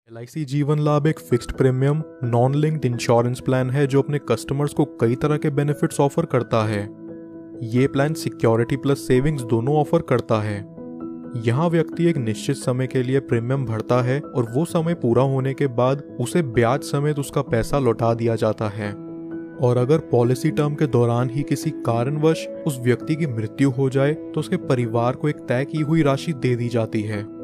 LIC जीवन लाभ एक fixed premium non linked insurance plan है जो अपने कस्टमर्स को कई तरह के बेनिफिट्स ऑफर करता है। ये प्लान सिक्योरिटी प्लस सेविंग्स दोनों ऑफर करता है। यहाँ व्यक्ति एक निश्चित समय के लिए प्रीमियम भरता है और वो समय पूरा होने के बाद उसे ब्याज समेत उसका पैसा लौटा दिया जाता है। और अगर पॉलिसी टर्म के दौरान ही किसी कारणवश उस व्यक्ति की मृत्यु हो जाए तो उसके परिवार को एक तय की हुई राशि दे दी जाती है।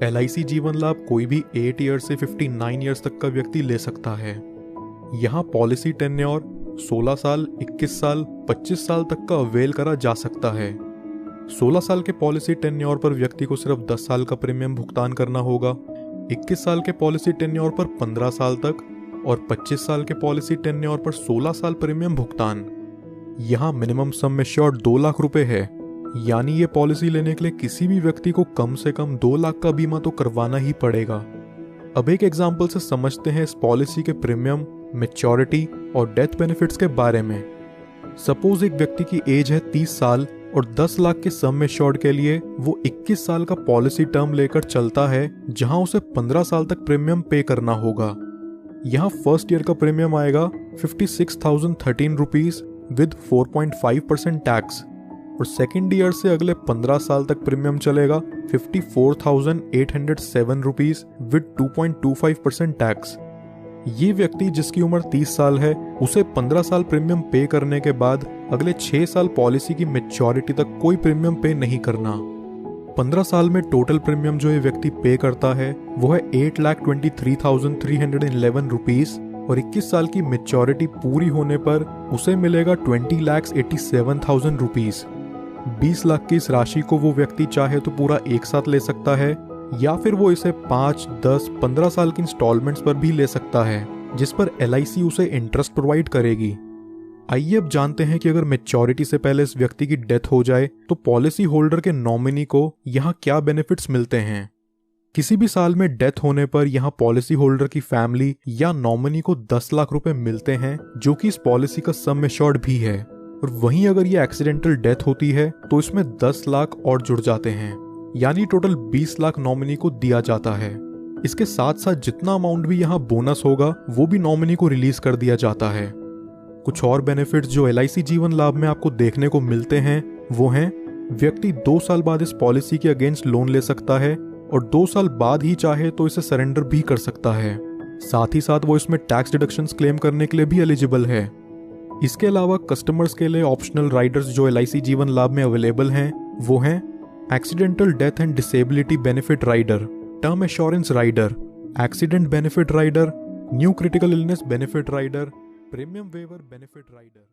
LIC जीवन लाभ कोई भी 8 ईयर्स से 59 ईयर्स तक का व्यक्ति ले सकता है। यहाँ पॉलिसी टेन्योर 16 साल, 21 साल, 25 साल तक का अवेल करा जा सकता है। 16 साल के पॉलिसी टेन्योर पर व्यक्ति को सिर्फ 10 साल का प्रीमियम भुगतान करना होगा। 21 साल के पॉलिसी टेन्योर पर 15 साल तक और 25 साल के पॉलिसी टेन्योर पर 16 साल प्रीमियम भुगतान। यहाँ मिनिमम सम एश्योर्ड 2 लाख रुपए है, यानी ये पॉलिसी लेने के लिए किसी भी व्यक्ति को कम से कम 2 लाख का बीमा तो करवाना ही पड़ेगा। अब एक एग्जाम्पल से समझते हैं इस पॉलिसी के प्रीमियम, मैच्योरिटी और डेथ बेनिफिट्स के बारे में। सपोज एक व्यक्ति की एज है 30 साल और 10 लाख के सम एश्योर्ड के लिए वो 21 साल का पॉलिसी टर्म लेकर चलता है, जहां उसे 15 साल तक प्रीमियम पे करना होगा। यहाँ फर्स्ट ईयर का प्रीमियम आएगा 56,013 रुपीज विद 4.5% टैक्स और सेकेंड ईयर से अगले 15 साल तक प्रीमियम चलेगा 54,807 रुपीज विद 2.25% टैक्स। ये व्यक्ति जिसकी उम्र 30 साल है उसे 15 साल प्रीमियम पे करने के बाद अगले 6 साल पॉलिसी की मैच्योरिटी तक कोई प्रीमियम पे नहीं करना। 15 साल में टोटल प्रीमियम जो ये व्यक्ति पे करता है वो है 8,23,311 रुपीज और 21 साल की मैच्योरिटी पूरी होने पर उसे मिलेगा 20,87,000 रुपीज। 20 लाख की इस राशि को वो व्यक्ति चाहे तो पूरा एक साथ ले सकता है या फिर वो इसे 5, 10, 15 साल की इंस्टॉलमेंट्स पर भी ले सकता है, जिस पर LIC उसे इंटरेस्ट प्रोवाइड करेगी। आइए अब जानते हैं कि अगर मैच्योरिटी से पहले इस व्यक्ति की डेथ हो जाए तो पॉलिसी होल्डर के नॉमिनी को यहाँ क्या बेनिफिट्स मिलते हैं। किसी भी साल में डेथ होने पर यहाँ पॉलिसी होल्डर की फैमिली या नॉमिनी को 10 लाख रुपए मिलते हैं, जो कि इस पॉलिसी का सम एश्योर्ड भी है। और वहीं अगर ये एक्सीडेंटल डेथ होती है तो इसमें 10 लाख और जुड़ जाते हैं, यानी टोटल 20 लाख नॉमिनी को दिया जाता है। इसके साथ साथ जितना अमाउंट भी यहाँ बोनस होगा वो भी नॉमिनी को रिलीज कर दिया जाता है। कुछ और बेनिफिट्स जो LIC जीवन लाभ में आपको देखने को मिलते हैं वो हैं, व्यक्ति 2 साल बाद इस पॉलिसी के अगेंस्ट लोन ले सकता है और 2 साल बाद ही चाहे तो इसे सरेंडर भी कर सकता है। साथ ही साथ वो इसमें टैक्स डिडक्शंस क्लेम करने के लिए भी एलिजिबल है। इसके अलावा कस्टमर्स के लिए ऑप्शनल राइडर्स जो LIC जीवन लाभ में अवेलेबल हैं वो हैं accidental death and disability benefit rider, term assurance rider, accident benefit rider, new critical illness benefit rider, premium waiver benefit rider.